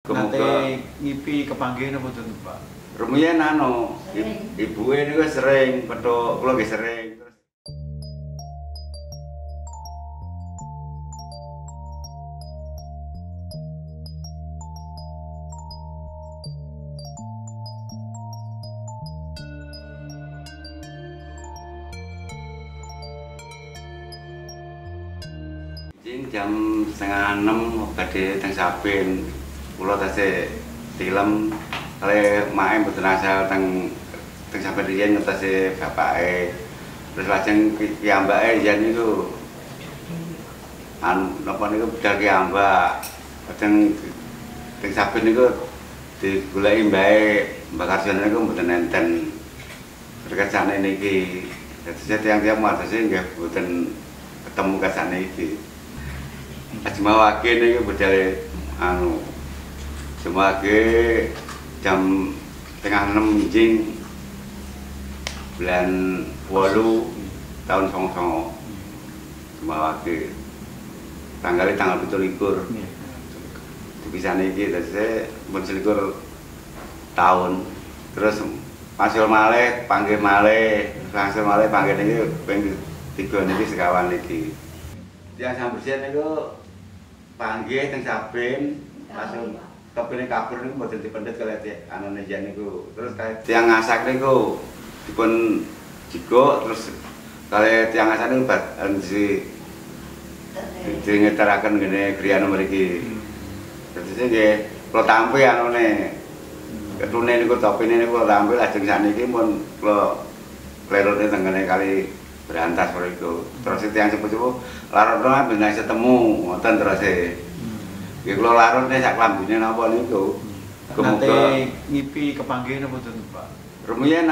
Nate ngipi kepanggih napa mboten, Pak? Rumiyin ibuke niku sering petuk, kula nggih sering. Jam 5:30 badhe teng Sabin. Kula tasih tilem kali mae mboten asal teng Sabin riyen ngetasi bapake. Terus lajeng piyambake yen niku napa niku budal piyambak. Lajeng teng Sabin niku digoleki mbae Mbak Karjana niku mboten enten. Kerjane niki. Dadi tiyang-tiyang matese nggih mboten ketemu kasane iki. Ajmawake niki budale Jumake jam 5:30 jing bulan 8 tahun 2009. Jumake tanggal 17. Dipisane iki dadi pun 21 tahun. Terus masil malih panggih malih, langsung malih panggih niki ping 3 niki sekawan iki. Tiyang Sambersian niku panggih teng Sabin langsung kepene kabur niku mboten dipendhet kalih anane jan niku. Terus tiyang ngasak niku dipun jigok terus kalih tiyang ngasak niku ngeteraken ngene griyane mriki. Dadi nggih kula tampi anune. Ketune niku topine niku kula tampi lajeng sakniki mun kula klerone tengene kali berantas mriku. Terus tiyang sepuh-sepuh larutna ben ketemu ngoten terus nggih kula larutne sak klambine napa niku. Nate ngipi kepanggih napa mboten, Pak? Rumiyin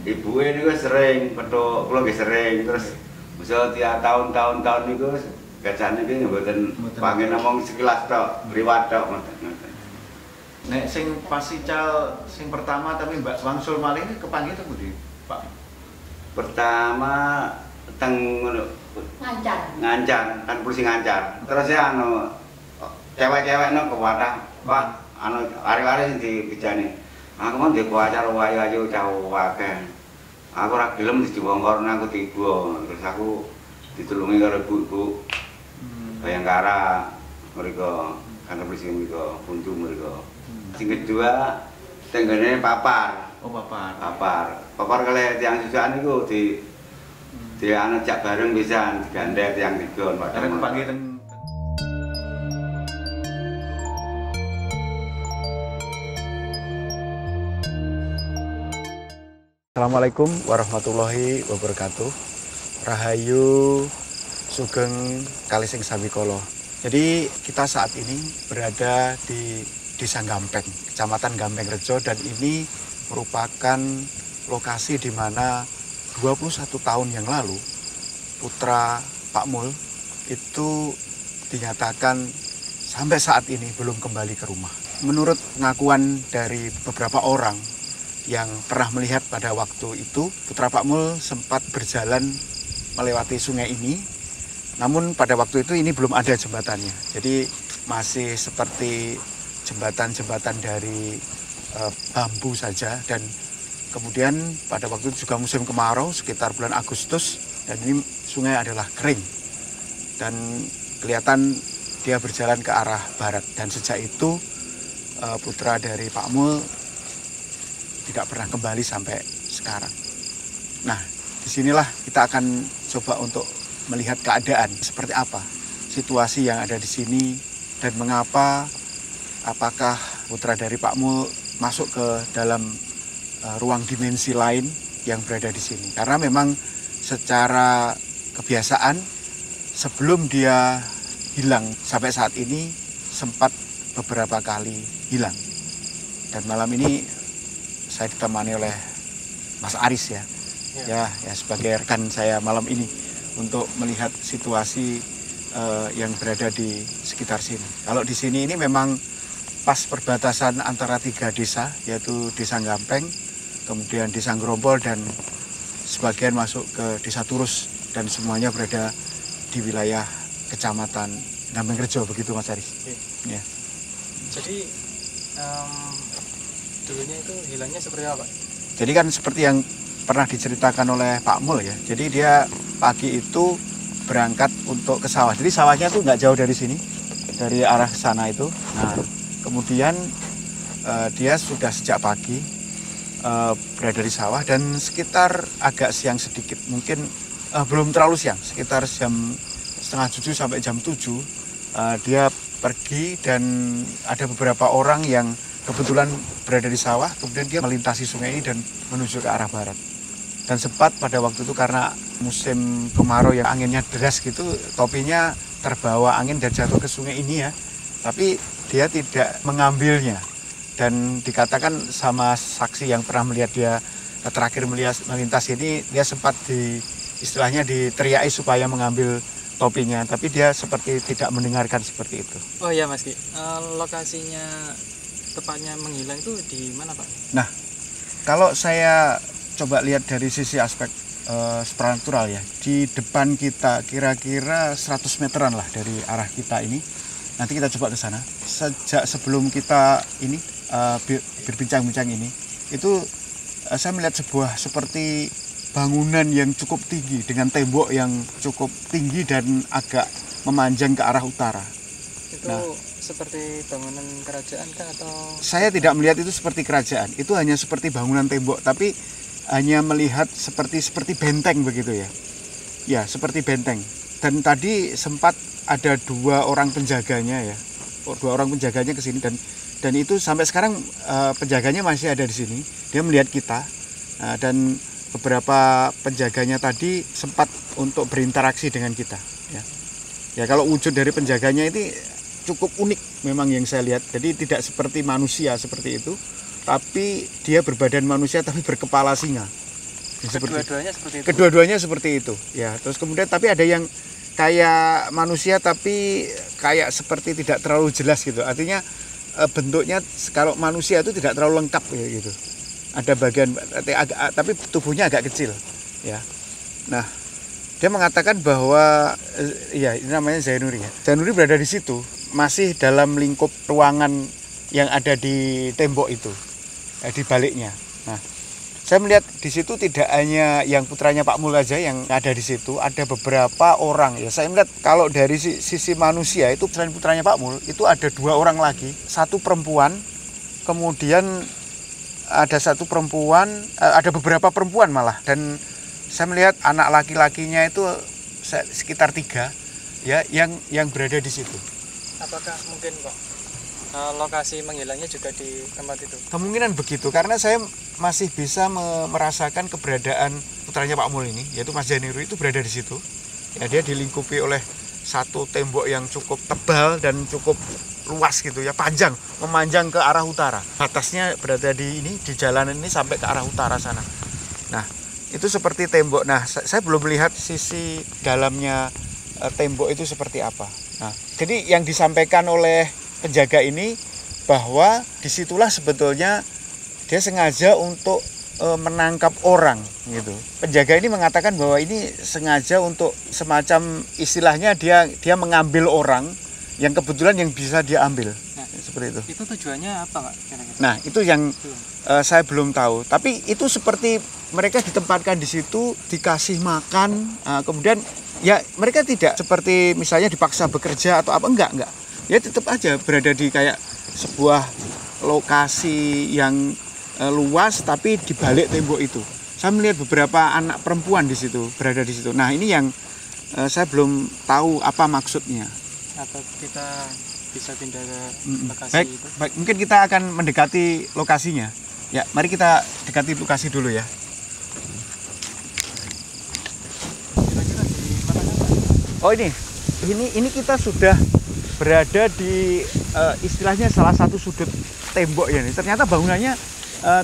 ibuke niku sering petuk, kula nggih sering terus bisa tiap tahun niku gajane iki mboten panggih namung sekilas tok, liwat tok ngoten. Nek sing pas ical sing pertama tapi Mbak wangsul malih kepanggih teng pundi, Pak? Pertama teng Ngancar, kan polisi Ngancar. Terus ya cewek-cewek ke Wadah, Pak, hari-hari sing dibijani. Aku mau ndek acara wayu-ayu cah akeh. Aku ora gelem dibongkorne aku tiba. Terus aku ditulungi karo ibu-ibu. Bayangkara mriko, kantor polisi mriko, Buntu mriko. Sing kedua tenggene Papar. Oh, Papar. Papar kalih tiyang susukan niku dianejak bareng pisan digandhet tiyang tiga padha kepanggih teng Assalamualaikum warahmatullahi wabarakatuh. Rahayu sugeng kalising sabikala. Jadi kita saat ini berada di Desa Gampeng, Kecamatan Gampeng Rejo, dan ini merupakan lokasi di mana 21 tahun yang lalu putra Pak Mul itu dinyatakan sampai saat ini belum kembali ke rumah. Menurut pengakuan dari beberapa orang yang pernah melihat pada waktu itu, putra Pak Mul sempat berjalan melewati sungai ini, namun pada waktu itu ini belum ada jembatannya. Jadi masih seperti jembatan-jembatan dari bambu saja, dan kemudian pada waktu itu juga musim kemarau sekitar bulan Agustus, dan ini sungai adalah kering dan kelihatan dia berjalan ke arah barat, dan sejak itu putra dari Pak Mul tidak pernah kembali sampai sekarang. Nah, disinilah kita akan coba untuk melihat keadaan seperti apa situasi yang ada di sini dan mengapa, apakah putra dari Pak Mul masuk ke dalam ruang dimensi lain yang berada di sini. Karena memang secara kebiasaan sebelum dia hilang sampai saat ini sempat beberapa kali hilang. Dan malam ini saya ditemani oleh Mas Aris ya sebagai rekan saya malam ini untuk melihat situasi yang berada di sekitar sini. Kalau di sini ini memang pas perbatasan antara 3 desa, yaitu Desa Gampeng, kemudian Desa Grompol, dan sebagian masuk ke Desa Turus, dan semuanya berada di wilayah Kecamatan Gampeng Rejo, begitu Mas Aris. Ya. Jadi dulunya itu hilangnya seperti apa, Pak? Jadi kan seperti yang pernah diceritakan oleh Pak Mul ya. Jadi dia pagi itu berangkat untuk ke sawah. Jadi sawahnya tuh nggak jauh dari sini, dari arah sana itu. Nah, kemudian dia sudah sejak pagi berada di sawah dan sekitar agak siang sedikit, mungkin belum terlalu siang, sekitar jam 6:30 sampai jam 7 dia pergi dan ada beberapa orang yang kebetulan berada di sawah, kemudian dia melintasi sungai ini dan menuju ke arah barat. Dan sempat pada waktu itu karena musim kemarau yang anginnya deras gitu, topinya terbawa angin dan jatuh ke sungai ini ya. Tapi dia tidak mengambilnya. Dan dikatakan sama saksi yang pernah melihat dia terakhir melintas ini, dia sempat istilahnya diteriaki supaya mengambil topinya, tapi dia seperti tidak mendengarkan seperti itu. Oh iya Mas Ki, lokasinya tepatnya menghilang itu di mana Pak? Nah, kalau saya coba lihat dari sisi aspek supranatural ya, di depan kita kira-kira 100 meteran lah dari arah kita ini. Nanti kita coba ke sana. Sejak sebelum kita ini berbincang-bincang ini, itu saya melihat sebuah seperti bangunan yang cukup tinggi dengan tembok yang cukup tinggi dan agak memanjang ke arah utara. Itu seperti bangunan kerajaan kah atau? Saya tidak melihat itu seperti kerajaan. Itu hanya seperti bangunan tembok, tapi hanya melihat seperti benteng begitu ya. Ya, seperti benteng. Dan tadi sempat ada dua orang penjaganya ya. Dua orang penjaganya ke sini dan itu sampai sekarang penjaganya masih ada di sini. Dia melihat kita dan beberapa penjaganya tadi sempat untuk berinteraksi dengan kita ya. Ya, kalau wujud dari penjaganya ini cukup unik memang yang saya lihat. Jadi tidak seperti manusia seperti itu, tapi dia berbadan manusia tapi berkepala singa. Kedua-duanya seperti itu. Kedua-duanya seperti itu. Ya, terus kemudian tapi ada yang kayak manusia tapi kayak seperti tidak terlalu jelas gitu. Artinya bentuknya kalau manusia itu tidak terlalu lengkap gitu. Ada bagian tapi tubuhnya agak kecil ya. Nah, dia mengatakan bahwa ya ini namanya Zainuri ya. Zainuri berada di situ masih dalam lingkup ruangan yang ada di tembok itu, di baliknya. Nah, saya melihat di situ tidak hanya yang putranya Pak Mul aja yang ada di situ, ada beberapa orang ya. Saya melihat kalau dari sisi manusia itu selain putranya Pak Mul itu ada dua orang lagi, satu perempuan, kemudian ada satu perempuan, ada beberapa perempuan malah, dan saya melihat anak laki-lakinya itu sekitar 3 ya yang berada di situ. Apakah mungkin Pak lokasi menghilangnya juga di tempat itu? Kemungkinan begitu, karena saya masih bisa merasakan keberadaan putranya Pak Mul ini, yaitu Mas Zainuri itu berada di situ. Ya, dia dilingkupi oleh satu tembok yang cukup tebal dan cukup luas gitu ya, panjang, memanjang ke arah utara. Batasnya berada di jalanan ini sampai ke arah utara sana. Nah, itu seperti tembok. Nah, saya belum melihat sisi dalamnya tembok itu seperti apa. Nah, jadi yang disampaikan oleh penjaga ini bahwa disitulah sebetulnya dia sengaja untuk menangkap orang gitu. Penjaga ini mengatakan bahwa ini sengaja untuk semacam istilahnya dia mengambil orang yang kebetulan yang bisa dia ambil. Nah, seperti itu. Itu tujuannya apa Pak? Nah, itu yang saya belum tahu. Tapi itu seperti mereka ditempatkan di situ, dikasih makan, kemudian ya mereka tidak seperti misalnya dipaksa bekerja atau apa, enggak. Ya tetap aja berada di kayak sebuah lokasi yang luas tapi di balik tembok itu. Saya melihat beberapa anak perempuan di situ, berada di situ. Nah, ini yang saya belum tahu apa maksudnya. Atau kita bisa pindah ke lokasi itu? Baik, mungkin kita akan mendekati lokasinya. Ya, mari kita dekati lokasi dulu ya. Kira-kira di mana Pak? Oh, ini kita sudah berada di istilahnya salah satu sudut tembok ya nih. Ternyata bangunannya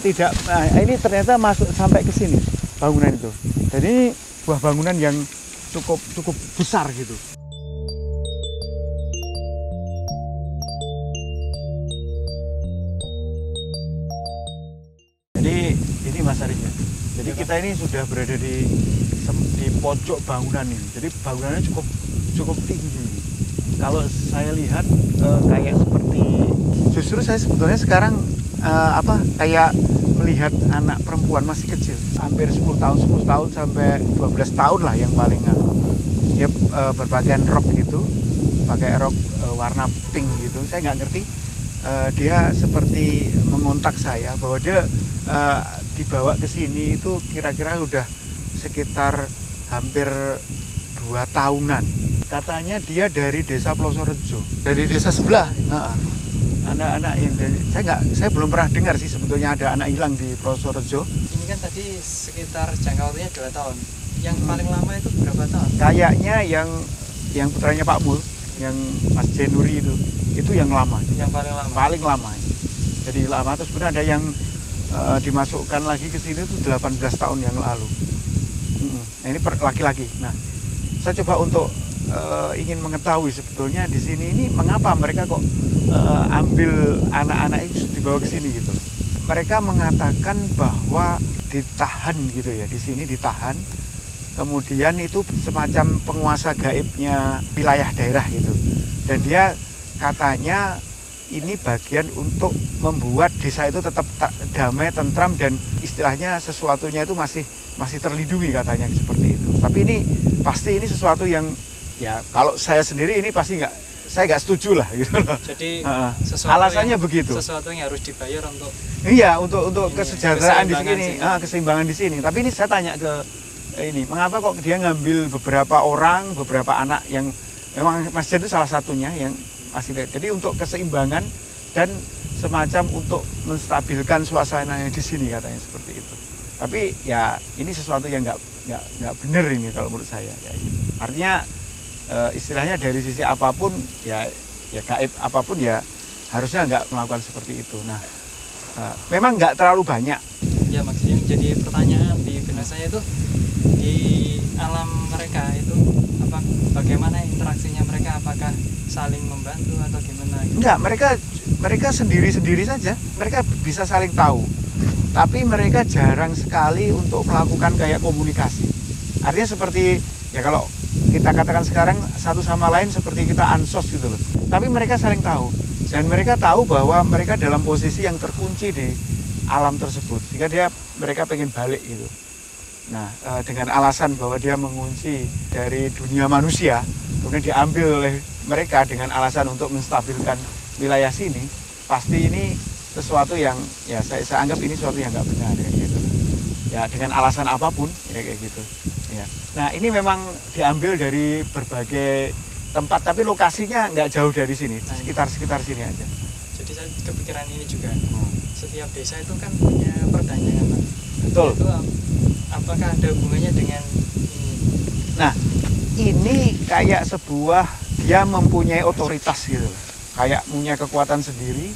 tidak, ini ternyata masuk sampai ke sini bangunan itu. Dan ini buah bangunan yang cukup besar gitu. Jadi ini Mas Arifnya. Jadi kita ini sudah berada di pojok bangunan ini. Jadi bangunannya cukup tinggi. Kalau saya lihat kayak seperti Justru saya sebetulnya sekarang kayak melihat anak perempuan masih kecil, hampir 10 tahun sampai 12 tahun lah yang paling dia berpakaian rok gitu, pakai rok warna pink gitu. Saya nggak ngerti, dia seperti mengontak saya bahwa dia dibawa ke sini itu kira-kira udah sekitar hampir 2 tahunan. Katanya dia dari desa Plosorejo, dari desa sebelah. Anak-anak yang saya belum pernah dengar sih sebetulnya ada anak hilang di Plosorejo. Ini kan tadi sekitar jangka waktunya 2 tahun. Yang paling lama itu berapa tahun? Kayaknya yang putranya Pak Mul, yang Mas Jenuri itu yang lama. Yang paling lama. Paling lama. Jadi lama, terus kemudian ada yang dimasukkan lagi ke sini itu 18 tahun yang lalu. Nah, ini laki-laki. Nah, saya coba untuk ingin mengetahui sebetulnya di sini ini mengapa mereka kok ambil anak-anak itu dibawa ke sini gitu. Mereka mengatakan bahwa ditahan gitu ya, di sini ditahan. Kemudian itu semacam penguasa gaibnya wilayah daerah gitu. Dan dia katanya ini bagian untuk membuat desa itu tetap damai, tentram, dan istilahnya sesuatunya itu masih terlindungi katanya seperti itu. Tapi ini pasti ini sesuatu yang ya kalau saya sendiri ini pasti saya nggak setuju lah gitu loh. Jadi alasannya begitu. Sesuatu yang harus dibayar untuk untuk kesejahteraan di sini, keseimbangan di sini. Tapi ini saya tanya ke ini, mengapa kok dia ngambil beberapa anak yang memang Mas Jen itu salah satunya yang masih. Jadi untuk keseimbangan dan semacam untuk menstabilkan suasana yang di sini katanya seperti itu. Tapi ya ini sesuatu yang nggak benar ini kalau menurut saya. Ya, artinya istilahnya dari sisi apapun ya gaib apapun ya harusnya nggak melakukan seperti itu. Nah, memang nggak terlalu banyak. Ya maksudnya jadi pertanyaan di benak saya itu di alam mereka itu bagaimana interaksinya mereka, apakah saling membantu atau gimana gitu? Enggak, mereka sendiri-sendiri saja. Mereka bisa saling tahu. Tapi mereka jarang sekali untuk melakukan kayak komunikasi. Artinya seperti ya kalau kita katakan sekarang satu sama lain seperti kita ansos gitu loh. Tapi mereka saling tahu. Dan mereka tahu bahwa mereka dalam posisi yang terkunci di alam tersebut. Sehingga mereka pengen balik gitu. Nah, dengan alasan bahwa dia mengunci dari dunia manusia, kemudian diambil oleh mereka dengan alasan untuk menstabilkan wilayah sini, pasti ini sesuatu yang ya saya anggap ini sesuatu yang nggak benar ya gitu. Ya dengan alasan apapun ya kayak gitu. Ya. Nah ini memang diambil dari berbagai tempat, tapi lokasinya nggak jauh dari sini, sekitar sini aja. Jadi saya kepikiran ini juga. Setiap desa itu kan punya pertanyaan, Pak. Betul. Itu apakah ada hubungannya dengan ini? Nah, ini kayak sebuah dia mempunyai otoritas gitu. Kayak punya kekuatan sendiri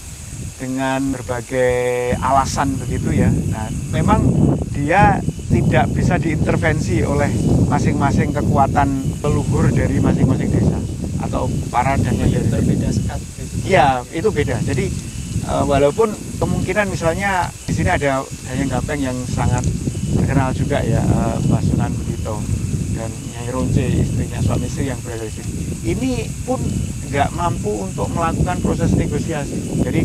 dengan berbagai alasan begitu ya. Nah, memang dia tidak bisa diintervensi oleh masing-masing kekuatan leluhur dari masing-masing desa atau para danya dari berbeda sekat. Iya, itu beda. Jadi walaupun kemungkinan misalnya di sini ada Dayang Gapeng yang sangat terkenal juga ya, Mbak Sunan Bugito dan Nyai Ronce, istrinya, suami istri yang berada di sini. Ini pun nggak mampu untuk melakukan proses negosiasi. Jadi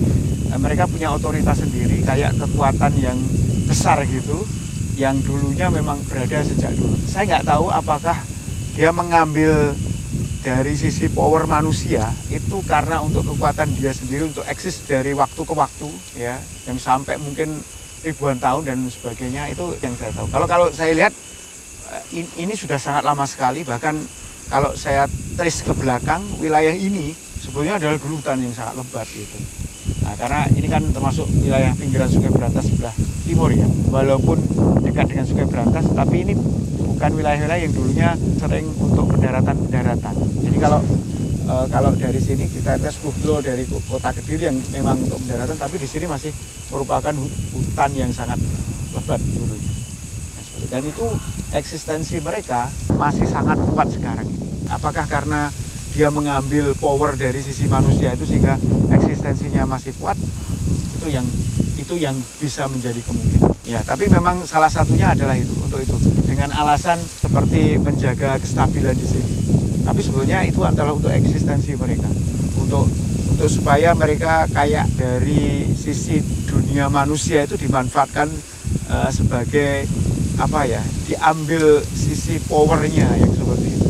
mereka punya otoritas sendiri, kayak kekuatan yang besar gitu, yang dulunya memang berada sejak dulu. Saya nggak tahu apakah dia mengambil dari sisi power manusia itu karena untuk kekuatan dia sendiri untuk eksis dari waktu ke waktu ya, yang sampai mungkin ribuan tahun dan sebagainya, itu yang saya tahu. Kalau saya lihat ini sudah sangat lama sekali, bahkan kalau saya trace ke belakang wilayah ini sebetulnya adalah dulu hutan yang sangat lebat gitu. Nah, karena ini kan termasuk wilayah pinggiran Sungai Berantas sebelah timur ya, walaupun dekat dengan Sungai Berantas, tapi ini bukan wilayah-wilayah yang dulunya sering untuk pendaratan. Jadi kalau dari sini kita lihat 10 kilo dari kota Kediri yang memang untuk pendaratan, tapi di sini masih merupakan hutan yang sangat lebat dulunya. Dan itu eksistensi mereka masih sangat kuat sekarang ini. Apakah karena dia mengambil power dari sisi manusia itu sehingga eksistensinya masih kuat? Itu yang bisa menjadi kemungkinan. Ya, tapi memang salah satunya adalah itu, untuk itu. Dengan alasan seperti menjaga kestabilan di sini. Tapi sebetulnya itu adalah untuk eksistensi mereka, untuk untuk supaya mereka kayak dari sisi dunia manusia itu dimanfaatkan sebagai apa ya, diambil sisi powernya yang seperti itu.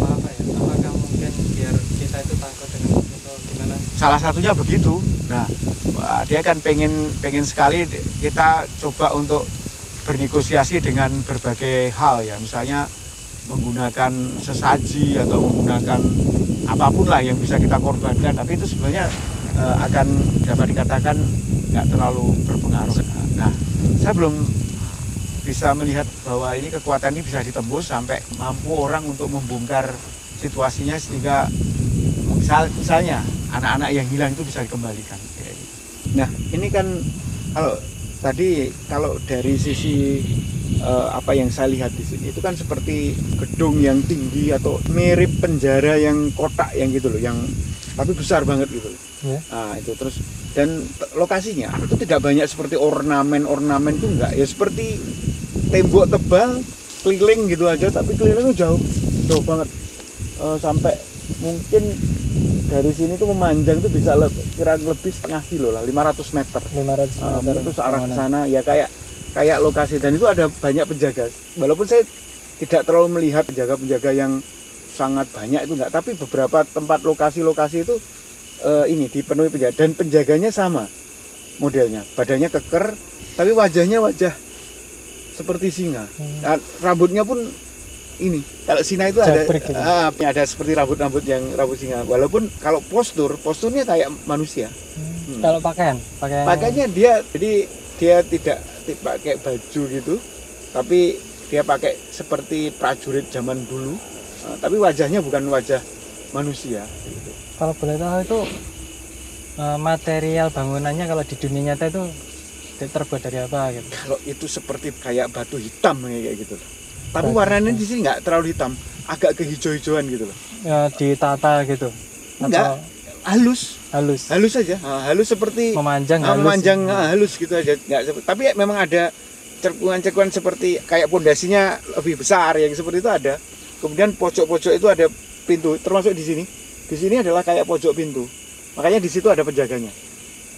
Apa ya? Apakah mungkin biar kita itu takut dengan itu atau gimana? Salah satunya begitu. Nah, dia kan pengen sekali kita coba untuk bernegosiasi dengan berbagai hal ya, misalnya menggunakan sesaji atau menggunakan apapun lah yang bisa kita korbankan, tapi itu sebenarnya akan dapat dikatakan nggak terlalu berpengaruh. Nah, saya belum bisa melihat bahwa ini kekuatan ini bisa ditembus sampai mampu orang untuk membongkar situasinya sehingga misalnya anak-anak yang hilang itu bisa dikembalikan. Nah, ini kan kalau dari sisi apa yang saya lihat di sini itu kan seperti gedung yang tinggi atau mirip penjara yang kotak yang gitu loh, yang tapi besar banget gitu loh. Yeah. Nah, itu terus dan lokasinya itu tidak banyak seperti ornamen itu enggak ya, seperti tembok tebal keliling gitu aja, tapi kelilingnya jauh banget, sampai mungkin dari sini tuh memanjang tuh bisa kira lebih setengah kilo lah, 500 meter. 500 meter. Itu searah ke sana ya, kayak lokasi, dan itu ada banyak penjaga. Walaupun saya tidak terlalu melihat penjaga-penjaga yang sangat banyak itu enggak, tapi beberapa tempat lokasi-lokasi itu ini dipenuhi penjaga, dan penjaganya sama modelnya, badannya keker tapi wajahnya wajah seperti singa. Nah, rambutnya pun ini, kalau singa itu ada gitu. Ada seperti rambut yang rambut singa, walaupun kalau posturnya kayak manusia. Kalau pakaiannya dia tidak pakai baju gitu, tapi dia pakai seperti prajurit zaman dulu, tapi wajahnya bukan wajah manusia gitu. Kalau boleh tahu itu material bangunannya kalau di dunia nyata itu terbuat dari apa gitu? Kalau itu seperti kayak batu hitam kayak gitu loh. Tapi warnanya di sini nggak terlalu hitam, agak kehijau-hijauan gitu loh. Ya, ditata gitu. Enggak, halus saja. Halus seperti memanjang halus gitu aja. Nggak, tapi memang ada cerkuan-cerkuan seperti kayak pondasinya lebih besar yang seperti itu ada. Kemudian pojok-pojok itu ada pintu, termasuk di sini. Di sini adalah kayak pojok pintu. Makanya di situ ada penjaganya.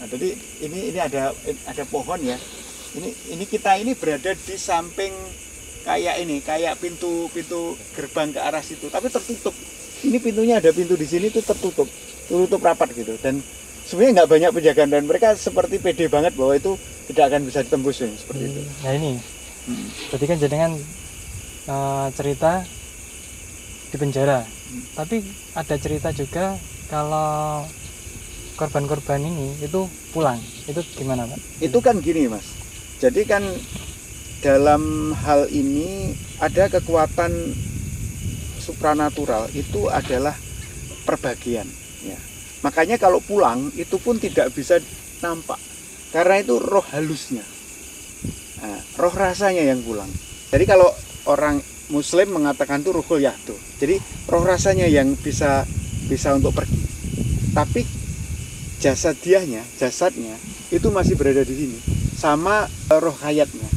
Nah, jadi ini ada pohon ya. Ini kita ini berada di samping kayak pintu gerbang ke arah situ, tapi tertutup. Ini pintunya ada pintu di sini tuh tertutup rapat gitu. Dan sebenarnya nggak banyak penjagaan, dan mereka seperti pede banget bahwa itu tidak akan bisa ditembus ya, seperti itu. Nah ini, berarti kan jenengan cerita di penjara, tapi ada cerita juga kalau korban-korban ini itu pulang, itu gimana Pak? Itu kan gini Mas, jadi kan dalam hal ini ada kekuatan supranatural, itu adalah perbagian ya. Makanya kalau pulang itu pun tidak bisa nampak, karena itu roh halusnya, roh rasanya yang pulang. Jadi kalau orang Muslim mengatakan itu ruhul yahdo, jadi roh rasanya yang bisa untuk pergi, tapi jasadnya itu masih berada di sini, sama roh hayatnya.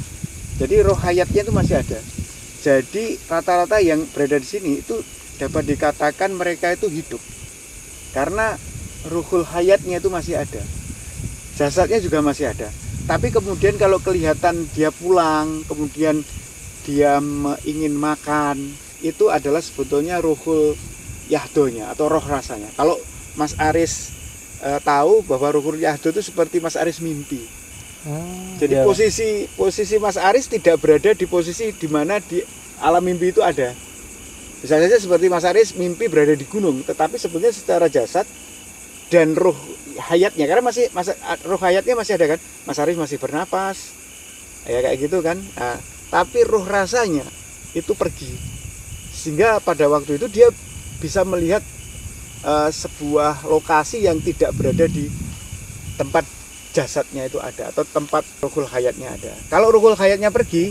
Jadi roh hayatnya itu masih ada. Jadi rata-rata yang berada di sini itu dapat dikatakan mereka itu hidup, karena ruhul hayatnya itu masih ada, jasadnya juga masih ada. Tapi kemudian kalau kelihatan dia pulang, kemudian dia ingin makan, itu adalah sebetulnya ruhul yahdonya atau roh rasanya. Kalau Mas Aris tahu bahwa ruhul yahdo itu seperti Mas Aris mimpi. Jadi iya. posisi Mas Aris tidak berada di posisi di mana di alam mimpi itu ada. Bisa saja seperti Mas Aris mimpi berada di gunung, tetapi sebenarnya secara jasad dan roh hayatnya, karena roh hayatnya masih ada kan, Mas Aris masih bernapas, ya kayak gitu kan. Nah, tapi roh rasanya itu pergi, sehingga pada waktu itu dia bisa melihat sebuah lokasi yang tidak berada di tempat jasadnya itu ada, atau tempat ruhul hayatnya ada. Kalau ruhul hayatnya pergi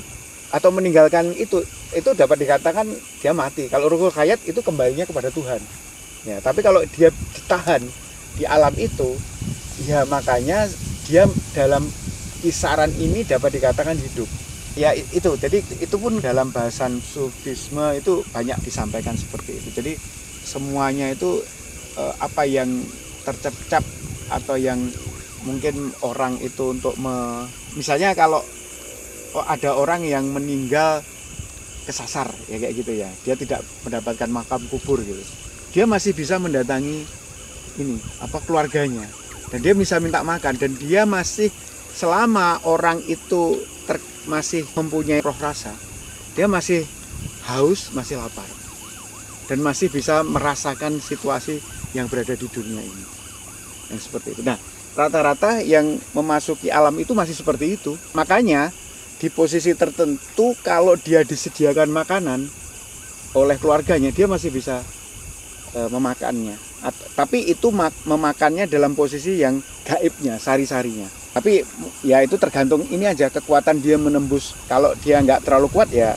atau meninggalkan itu dapat dikatakan dia mati. Kalau ruhul hayat itu kembalinya kepada Tuhan ya. Tapi kalau dia ditahan di alam itu ya, makanya dia dalam kisaran ini dapat dikatakan hidup ya. Itu jadi itu pun dalam bahasan sufisme itu banyak disampaikan seperti itu. Jadi semuanya itu apa yang tercap atau yang mungkin orang itu untuk misalnya kalau ada orang yang meninggal kesasar ya kayak gitu ya, dia tidak mendapatkan makam kubur gitu, dia masih bisa mendatangi ini keluarganya dan dia bisa minta makan, dan dia masih selama orang itu masih mempunyai roh rasa, dia masih haus, masih lapar, dan masih bisa merasakan situasi yang berada di dunia ini, yang seperti itu. Nah, rata-rata yang memasuki alam itu masih seperti itu. Makanya di posisi tertentu kalau dia disediakan makanan oleh keluarganya, dia masih bisa memakannya. Tapi itu memakannya dalam posisi yang gaibnya, sari-sarinya. Tapi ya itu tergantung ini aja, kekuatan dia menembus. Kalau dia nggak terlalu kuat ya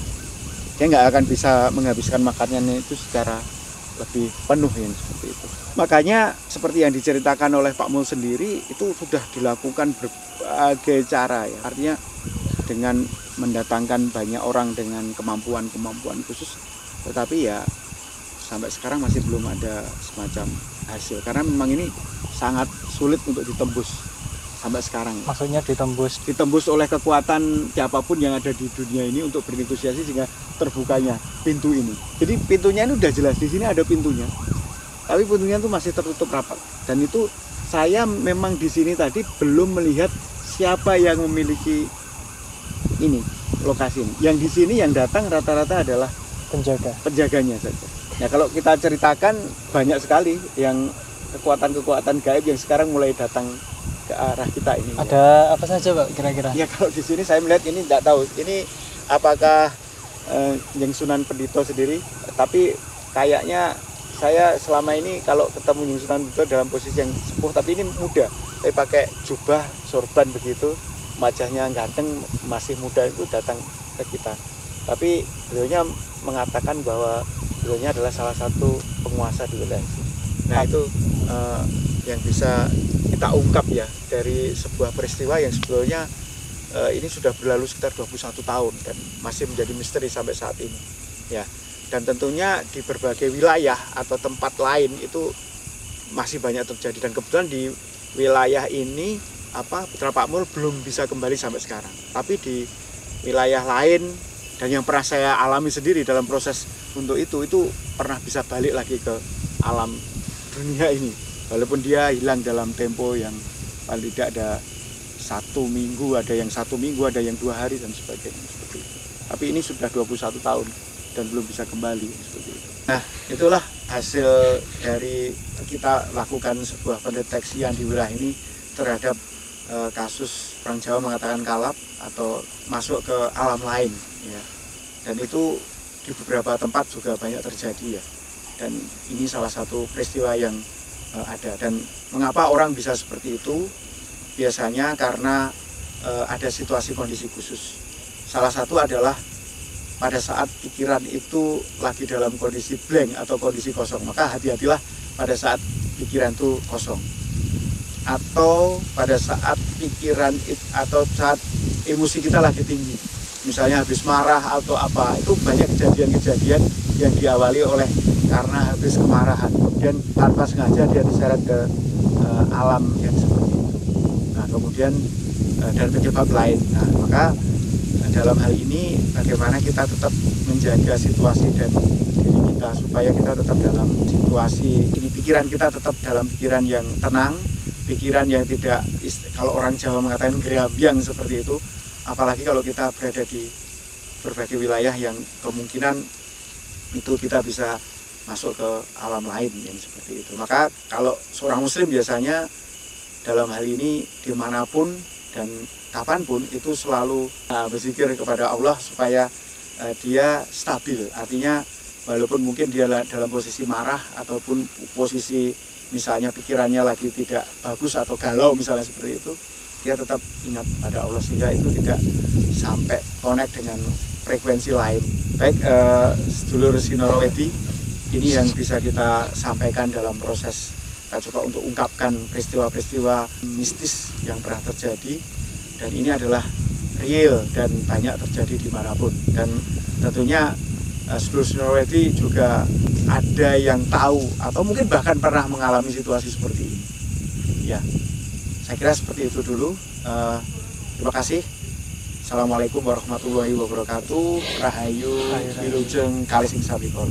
dia nggak akan bisa menghabiskan makanannya itu secara lebih penuh ya, seperti itu. Makanya seperti yang diceritakan oleh Pak Mul sendiri, itu sudah dilakukan berbagai cara ya. Artinya dengan mendatangkan banyak orang dengan kemampuan-kemampuan khusus, tetapi ya sampai sekarang masih belum ada semacam hasil, karena memang ini sangat sulit untuk ditembus sampai sekarang. Maksudnya ditembus oleh kekuatan siapapun yang ada di dunia ini untuk bernegosiasi sehingga terbukanya pintu ini. Jadi pintunya ini udah jelas, di sini ada pintunya, tapi pintunya itu masih tertutup rapat. Dan itu saya memang di sini tadi belum melihat siapa yang memiliki ini lokasi ini. Yang di sini yang datang rata-rata adalah penjaganya saja. Nah, kalau kita ceritakan banyak sekali yang kekuatan-kekuatan gaib yang sekarang mulai datang ke arah kita ini. Ada apa saja Pak kira-kira? Ya kalau di sini saya melihat ini tidak tahu ini apakah yang Sunan Pendito sendiri, tapi kayaknya saya selama ini kalau ketemu yang Sunan Pendito dalam posisi yang sepuh, tapi ini muda, tapi pakai jubah sorban begitu, wajahnya ganteng, masih muda, itu datang ke kita. Tapi beliaunya mengatakan bahwa beliaunya adalah salah satu penguasa di wilayah sini. Nah itu yang bisa kita ungkap ya dari sebuah peristiwa yang sebetulnya ini sudah berlalu sekitar 21 tahun dan masih menjadi misteri sampai saat ini ya. Dan tentunya di berbagai wilayah atau tempat lain itu masih banyak terjadi, dan kebetulan di wilayah ini Putra Pak Mul belum bisa kembali sampai sekarang, tapi di wilayah lain dan yang pernah saya alami sendiri dalam proses untuk itu pernah bisa balik lagi ke alam dunia ini. Walaupun dia hilang dalam tempo yang paling tidak ada 1 minggu, ada yang 1 minggu, ada yang 2 hari dan sebagainya seperti itu. Tapi ini sudah 21 tahun dan belum bisa kembali seperti itu. Nah, itulah hasil dari kita lakukan sebuah pendeteksian di wilayah ini terhadap kasus Perang Jawa mengatakan kalap atau masuk ke alam lain ya. Dan itu di beberapa tempat juga banyak terjadi ya. Dan ini salah satu peristiwa yang ada. Dan mengapa orang bisa seperti itu? Biasanya karena ada situasi kondisi khusus. Salah satu adalah pada saat pikiran itu lagi dalam kondisi blank atau kondisi kosong, maka hati-hatilah pada saat pikiran itu kosong. Atau pada saat pikiran atau saat emosi kita lagi tinggi, misalnya habis marah atau apa, itu banyak kejadian-kejadian yang diawali oleh karena habis kemarahan, kemudian tanpa sengaja dia diseret ke alam yang seperti itu. Nah, kemudian dan penyebab lain. Nah, maka dalam hal ini bagaimana kita tetap menjaga situasi dan diri kita supaya kita tetap dalam situasi ini, pikiran kita tetap dalam pikiran yang tenang, pikiran yang tidak, kalau orang Jawa mengatakan gerambiang seperti itu. Apalagi kalau kita berada di berbagai wilayah yang kemungkinan itu kita bisa masuk ke alam lain yang seperti itu. Maka kalau seorang muslim biasanya dalam hal ini dimanapun dan kapanpun itu selalu berzikir kepada Allah supaya dia stabil. Artinya walaupun mungkin dia dalam posisi marah ataupun posisi misalnya pikirannya lagi tidak bagus atau galau misalnya seperti itu, dia tetap ingat pada Allah sehingga itu tidak sampai connect dengan frekuensi lain. Baik, sedulur Sinorowedi, ini yang bisa kita sampaikan dalam proses kita coba untuk ungkapkan peristiwa-peristiwa mistis yang pernah terjadi, dan ini adalah real dan banyak terjadi dimanapun. Dan tentunya sedulur Sinorowedi juga ada yang tahu atau mungkin bahkan pernah mengalami situasi seperti ini. Ya, saya kira seperti itu dulu. Terima kasih. Assalamualaikum warahmatullahi wabarakatuh. Rahayu Wilujeng Kalising Sabikolo.